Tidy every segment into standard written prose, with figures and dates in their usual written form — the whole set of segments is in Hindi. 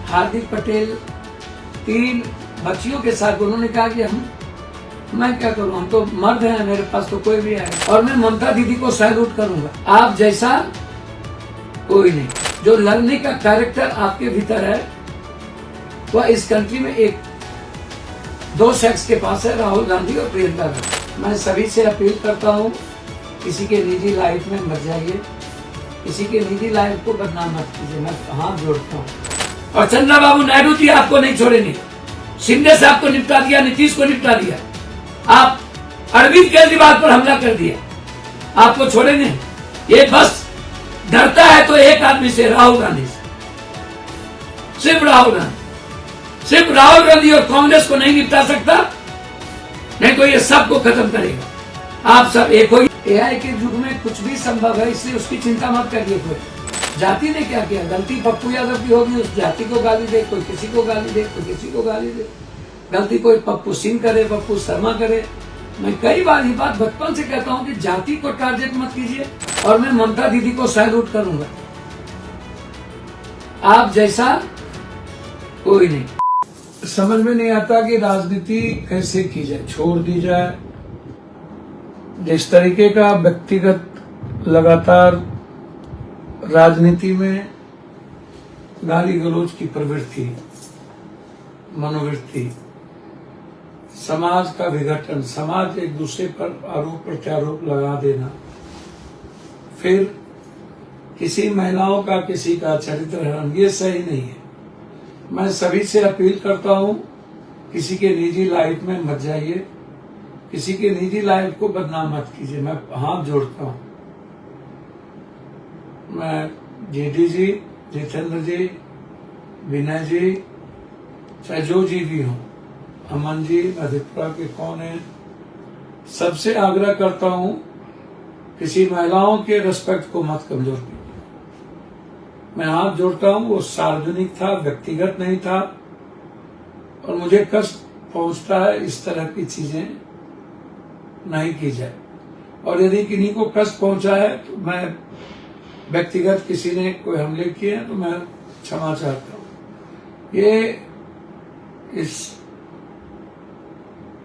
हार्दिक पटेल 3 बच्चियों के साथ उन्होंने कहा कि मैं क्या करूं, हम तो मर्द हैं, मेरे पास तो कोई भी है और मैं ममता दीदी को सैल्यूट करूंगा। आप जैसा कोई नहीं, जो लड़ने का कैरेक्टर आपके भीतर है वह इस कंट्री में एक 2 शख्स के पास है, राहुल गांधी और प्रियंका गांधी। मैं सभी से अपील करता हूं, किसी के निजी लाइफ में मत जाइए, किसी के निजी लाइफ को बदनाम मत कीजिए, मैं हाथ जोड़ता हूँ। और चंद्रबाबू नायडू जी आपको नहीं छोड़ेंगे, शिंदे साहब को निपटा दिया, नीतीश को निपटा दिया, आप अरविंद केजरीवाल पर हमला कर दिया, आपको छोड़ेंगे? ये बस डरता है तो एक आदमी से, राहुल गांधी से, सिर्फ राहुल गांधी और कांग्रेस को नहीं निपटा सकता, नहीं तो ये सबको खत्म करेगा। आप सब एक हो। एआई के युग में कुछ भी संभव है, इसलिए उसकी चिंता मत करिए। कोई जाति ने क्या किया, गलती पप्पू यादव की होगी, उस जाति को गाली दे, कोई किसी को गाली दे, कोई किसी को गाली दे, गलती कोई पप्पू सिंह करे, पप्पू शर्मा करे। मैं कई बार ये बात बचपन से कहता हूँ कि जाति को टारगेट मत कीजिए और मैं ममता दीदी को सैल्यूट करूंगा। आप जैसा कोई नहीं। समझ में नहीं आता कि राजनीति कैसे की जाए, छोड़ दी जाए। जिस तरीके का व्यक्तिगत लगातार राजनीति में गाली गलौज की प्रवृत्ति, मनोवृत्ति, समाज का विघटन, समाज एक दूसरे पर आरोप प्रत्यारोप लगा देना, फिर किसी महिलाओं का किसी का चरित्र हनन, ये सही नहीं है। मैं सभी से अपील करता हूं, किसी के निजी लाइफ में मत जाइए, किसी के निजी लाइफ को बदनाम मत कीजिए, मैं हाथ जोड़ता हूं। मैं जेडी जी, जितेंद्र जी, विनय जी, चाहे जो जी भी हों, अमन जी, मधेपुरा के कौन है, सबसे आग्रह करता हूं, किसी महिलाओं के रिस्पेक्ट को मत कमजोर कीजिए। मैं हाथ जोड़ता हूं, वो सार्वजनिक था, व्यक्तिगत नहीं था, और मुझे कष्ट पहुंचता है इस तरह की चीजें नहीं की जाए। और यदि किन्हीं को कष्ट पहुंचा है तो मैं व्यक्तिगत किसी ने कोई हमले किए हैं तो मैं क्षमा चाहता हूं। ये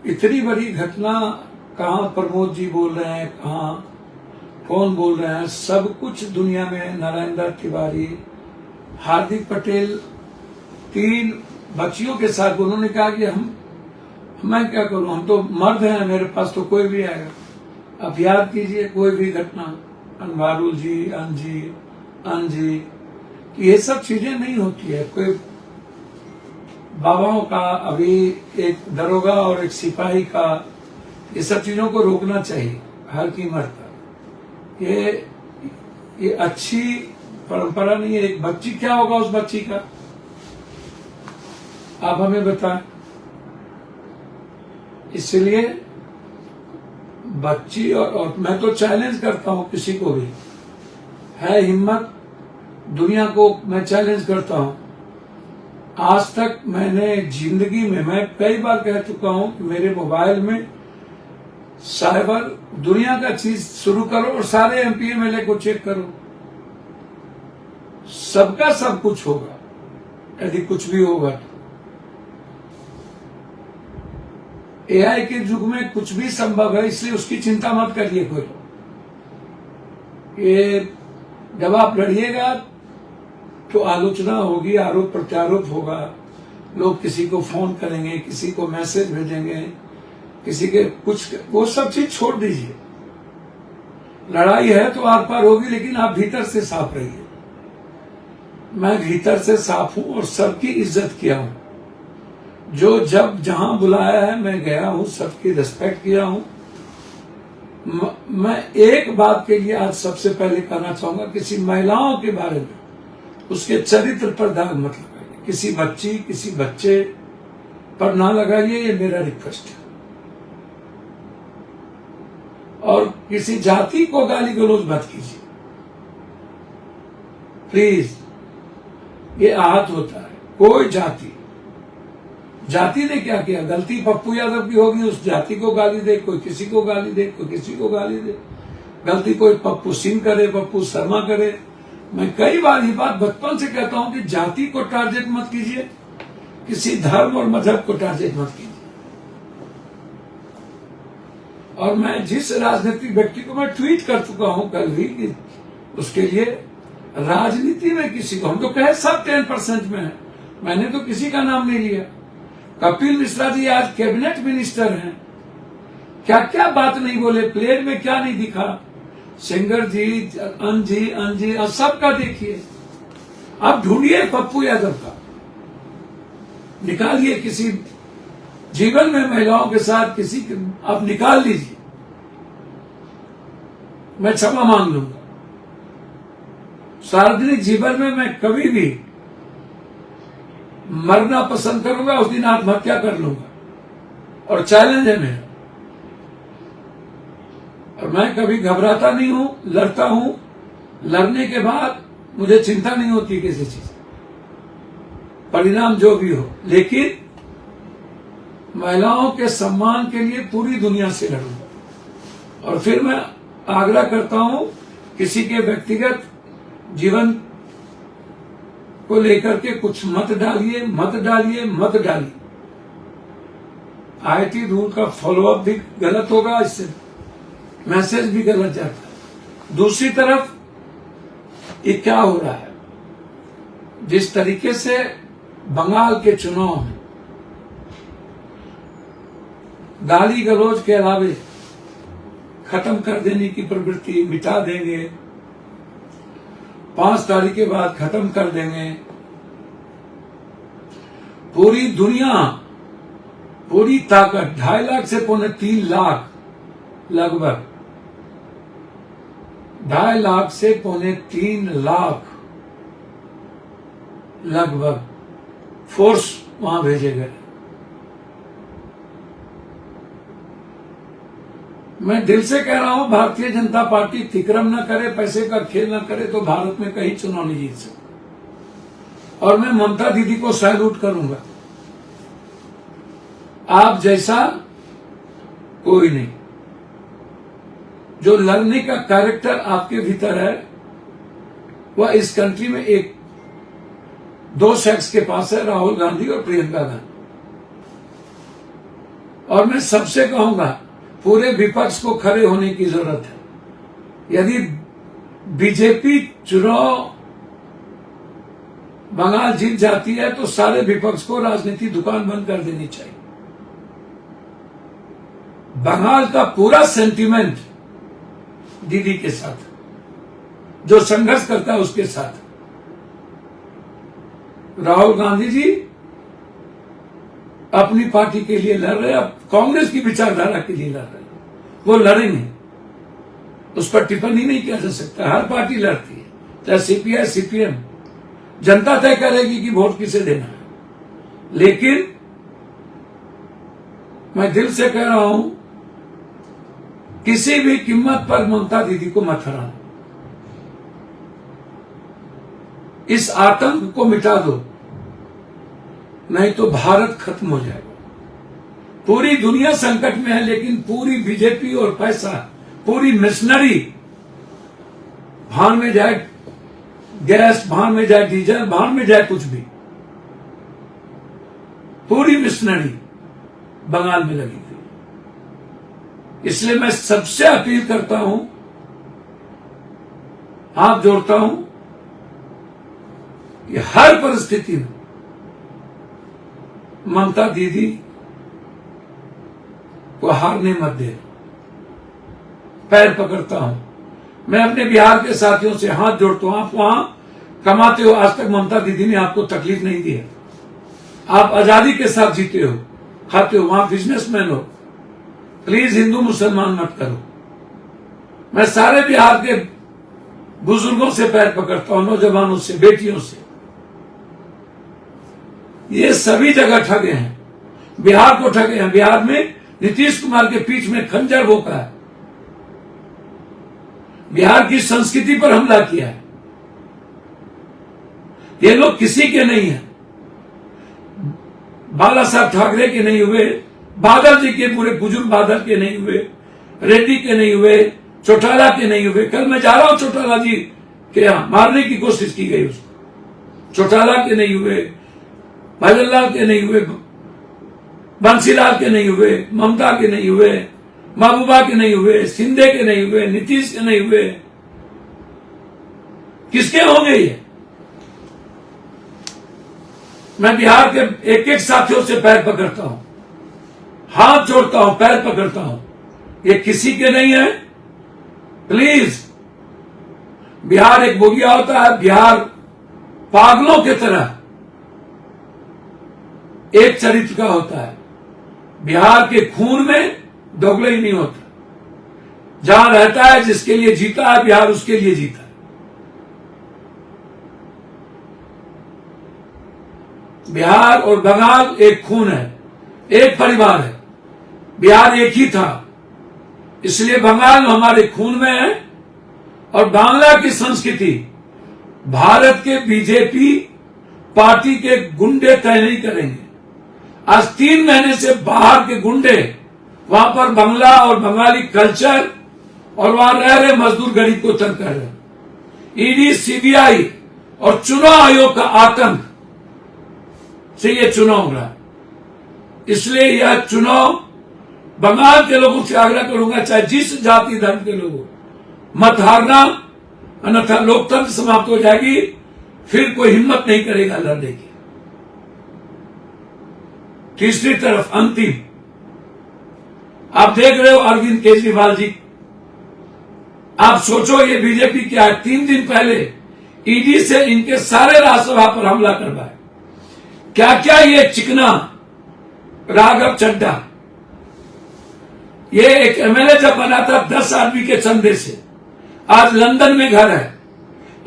इतनी बड़ी घटना, कहाँ प्रमोद जी बोल रहे हैं, कहाँ कौन बोल रहे हैं, सब कुछ दुनिया में। नरेंद्र तिवारी, हार्दिक पटेल 3 बच्चियों के साथ उन्होंने कहा कि मैं क्या करूं, हम तो मर्द हैं, मेरे पास तो कोई भी आएगा। अब याद कीजिए कोई भी घटना, अनवारुल जी, अंजी, ये सब चीजें नहीं होती है। कोई बाबाओं का, अभी एक दरोगा और एक सिपाही का, ये सब चीजों को रोकना चाहिए हर कीमत पर। ये अच्छी परंपरा नहीं है। एक बच्ची, क्या होगा उस बच्ची का, आप हमें बताएं। इसलिए बच्ची और मैं तो चैलेंज करता हूं, किसी को भी है हिम्मत, दुनिया को मैं चैलेंज करता हूं। आज तक मैंने जिंदगी में, मैं कई बार कह चुका हूं कि मेरे मोबाइल में साइबर दुनिया का चीज शुरू करो और सारे एमपीएमएलए को चेक करो, सबका सब कुछ होगा यदि कुछ भी होगा। एआई के युग में कुछ भी संभव है, इसलिए उसकी चिंता मत करिए कोई। ये जब आप लड़िएगा तो आलोचना होगी, आरोप प्रत्यारोप होगा, लोग किसी को फोन करेंगे, किसी को मैसेज भेजेंगे, किसी के कुछ, वो सब चीज छोड़ दीजिए। लड़ाई है तो आर पार होगी, लेकिन आप भीतर से साफ रहिए। मैं भीतर से साफ हूं और सबकी इज्जत किया हूं। जो जब जहां बुलाया है मैं गया हूं, सबकी रिस्पेक्ट किया हूं। मैं एक बात के लिए आज सबसे पहले कहना चाहूंगा, किसी महिलाओं के बारे में, उसके चरित्र पर दाग मत लगाइए, किसी बच्ची, किसी बच्चे पर ना लगाइए, ये मेरा रिक्वेस्ट है। और किसी जाति को गाली गलौज मत कीजिए प्लीज, ये आहत होता है। कोई जाति ने क्या किया, गलती पप्पू यादव की होगी, उस जाति को गाली दे, कोई किसी को गाली दे, कोई किसी को गाली दे, गलती कोई पप्पू सिंह करे, पप्पू शर्मा करे, मैं कई बार ये बात बचपन से कहता हूं कि जाति को टारगेट मत कीजिए, किसी धर्म और मजहब को टारगेट मत कीजिए। और मैं जिस राजनीतिक व्यक्ति को मैं ट्वीट कर चुका हूं कल भी कि उसके लिए राजनीति में किसी को, हम तो कहे सब 10% में है, मैंने तो किसी का नाम नहीं लिया। कपिल मिश्रा जी आज कैबिनेट मिनिस्टर हैं, क्या क्या बात नहीं बोले, प्लेन में क्या नहीं दिखा। सेंगर जी, अंजी और सबका देखिए। आप ढूंढिए पप्पू यादव का, निकालिए किसी जीवन में महिलाओं के साथ किसी आप निकाल लीजिए, मैं क्षमा मांग लूंगा। सार्वजनिक जीवन में मैं कभी भी मरना पसंद करूंगा, उस दिन आत्महत्या कर लूंगा और चैलेंज है मेरा। और मैं कभी घबराता नहीं हूं, लड़ता हूं। लड़ने के बाद मुझे चिंता नहीं होती किसी चीज, परिणाम जो भी हो, लेकिन महिलाओं के सम्मान के लिए पूरी दुनिया से लड़ूंगा। और फिर मैं आग्रह करता हूं, किसी के व्यक्तिगत जीवन को लेकर के कुछ मत डालिए, मत डालिए, मत डालिए। आईटी रूल का फॉलोअप भी गलत होगा, इससे मैसेज भी गलत जाता है। दूसरी तरफ ये क्या हो रहा है, जिस तरीके से बंगाल के चुनाव में गाली गलौज के अलावे खत्म कर देने की प्रवृत्ति, मिटा देंगे, 5 तारीख के बाद खत्म कर देंगे। पूरी दुनिया, पूरी ताकत 2.5 लाख से 3.25 लाख, लगभग 2.5 लाख से 3.25 लाख लगभग फोर्स वहां भेजे गए। मैं दिल से कह रहा हूं, भारतीय जनता पार्टी तिक्रम न करे, पैसे का खेल न करे तो भारत में कहीं चुनाव नहीं जीत सकती। और मैं ममता दीदी को सैल्यूट करूंगा। आप जैसा कोई नहीं, जो लड़ने का कैरेक्टर आपके भीतर है वह इस कंट्री में एक 2 शख्स के पास है, राहुल गांधी और प्रियंका गांधी। और मैं सबसे कहूंगा, पूरे विपक्ष को खड़े होने की जरूरत है। यदि बीजेपी चुनाव बंगाल जीत जाती है तो सारे विपक्ष को राजनीति दुकान बंद कर देनी चाहिए। बंगाल का पूरा सेंटीमेंट दीदी के साथ, जो संघर्ष करता है उसके साथ। राहुल गांधी जी अपनी पार्टी के लिए लड़ रहे, अब कांग्रेस की विचारधारा के लिए लड़ रहे, वो लड़ेंगे, उस पर टिप्पणी नहीं किया जा सकता। हर पार्टी लड़ती है, चाहे सीपीआई सीपीएम, जनता तय करेगी कि वोट किसे देना है। लेकिन मैं दिल से कह रहा हूं, किसी भी कीमत पर ममता दीदी को मत हराना। इस आतंक को मिटा दो, नहीं तो भारत खत्म हो जाएगा। पूरी दुनिया संकट में है, लेकिन पूरी बीजेपी और पैसा, पूरी मिशनरी, भान में जाए गैस, भान में जाए डीजल, भान में जाए कुछ भी, पूरी मिशनरी बंगाल में लगी थी। इसलिए मैं सबसे अपील करता हूं, हाथ जोड़ता हूं कि हर परिस्थिति में ममता दीदी को हारने मत दे। पैर पकड़ता हूं, मैं अपने बिहार के साथियों से हाथ जोड़ता हूं। आप वहां कमाते हो, आज तक ममता दीदी ने आपको तकलीफ नहीं दी है। आप आजादी के साथ जीते हो, खाते हो, वहां बिजनेसमैन हो। प्लीज हिंदू मुसलमान मत करो। मैं सारे बिहार के बुजुर्गों से पैर पकड़ता हूं, नौजवानों से, बेटियों से। ये सभी जगह ठगे हैं, बिहार को ठगे हैं। बिहार में नीतीश कुमार के पीठ में खंजर भोंका है, बिहार की संस्कृति पर हमला किया है। ये लोग किसी के नहीं है, बाला साहब ठाकरे के नहीं हुए, बादल जी के, पूरे बुजुर्ग बादल के नहीं हुए, रेड्डी के नहीं हुए, चौटाला के नहीं हुए। कल मैं जा रहा हूं चौटाला जी कि मारने की कोशिश की गई उसको। चौटाला के नहीं हुए, भजनलाल के नहीं हुए, बंसीलाल के नहीं हुए, ममता के नहीं हुए, महबूबा के नहीं हुए, शिंदे के नहीं हुए, नीतीश के नहीं हुए, किसके होंगे ये? मैं बिहार के एक एक साथियों से पैर पकड़ता हूं, हाथ जोड़ता हूं, पैर पकड़ता हूं, ये किसी के नहीं है। प्लीज, बिहार एक बोगिया होता है, बिहार पागलों की तरह एक चरित्र का होता है। बिहार के खून में दोगले ही नहीं होता। जहां रहता है, जिसके लिए जीता है बिहार, उसके लिए जीता है। बिहार और बंगाल एक खून है, एक परिवार है। बिहार एक ही था, इसलिए बंगाल हमारे खून में है। और बांग्ला की संस्कृति भारत के बीजेपी पार्टी के गुंडे तय नहीं करेंगे। आज 3 महीने से बाहर के गुंडे वहां पर बंगला और बंगाली कल्चर और वहां रह रहे मजदूर गरीब को तंग कर रहे हैं। ईडी, सीबीआई और चुनाव आयोग का आतंक से ये चुनाव हो रहा है। इसलिए यह चुनाव बंगाल के लोगों से आग्रह करूंगा, चाहे जिस जाति धर्म के लोगों, मत हारना, अन्यथा लोकतंत्र समाप्त हो जाएगी। फिर कोई हिम्मत नहीं करेगा लड़ने की। तीसरी तरफ अंतिम, आप देख रहे हो अरविंद केजरीवाल जी, आप सोचो ये बीजेपी क्या है। 3 दिन पहले ईडी से इनके सारे राज्यसभा पर हमला करवाए। क्या क्या ये चिकना राघव चड्ढा, ये एक एमएलए जब बना था 10 आदमी के चंदे से, आज लंदन में घर है,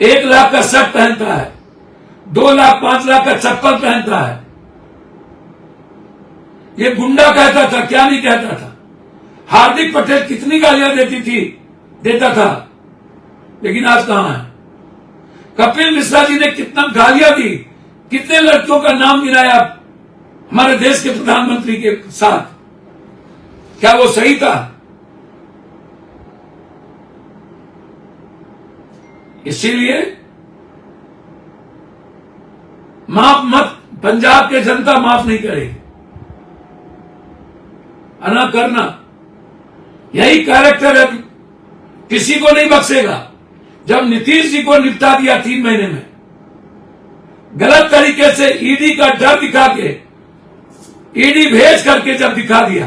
1 लाख का शर्ट पहनता है, 2 लाख 5 लाख का चप्पल पहनता है। ये गुंडा कहता था, क्या नहीं कहता था। हार्दिक पटेल कितनी गालियां देता था, लेकिन आज कहां है। कपिल मिश्रा जी ने कितना गालियां दी, कितने लड़कियों का नाम गिनाया हमारे देश के प्रधानमंत्री के साथ। क्या वो सही था? इसीलिए माफ मत, पंजाब के जनता माफ नहीं करेगी। अना करना, यही कैरेक्टर है, किसी को नहीं बख्शेगा। जब नीतीश जी को निपटा दिया 3 महीने में, गलत तरीके से ईडी का डर दिखा के, ईडी भेज करके जब दिखा दिया,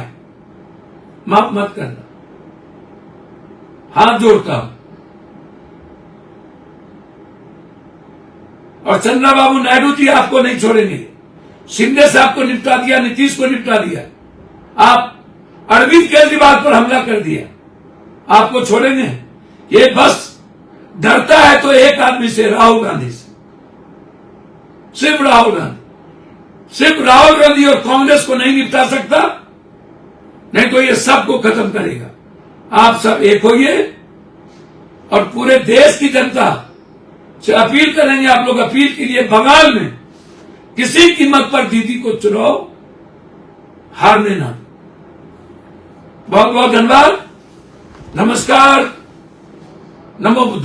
माफ मत करना, हाथ जोड़ता हूं। और चंद्रबाबू नायडू जी आपको नहीं छोड़ेंगे। शिंदे साहब को निपटा दिया, नीतीश को निपटा दिया, आप अरविंद केजरीवाल पर हमला कर दिया, आपको छोड़ेंगे? ये बस डरता है तो एक आदमी से, राहुल गांधी से, सिर्फ राहुल गांधी। सिर्फ राहुल गांधी और कांग्रेस को नहीं निपटा सकता, नहीं तो ये सबको खत्म करेगा। आप सब एक होइए और पूरे देश की जनता से अपील करेंगे, आप लोग अपील के लिए बंगाल में किसी कीमत पर दीदी को चुनाव हारने ना। बहुत बहुत धन्यवाद। नमस्कार। नमो बुद्ध।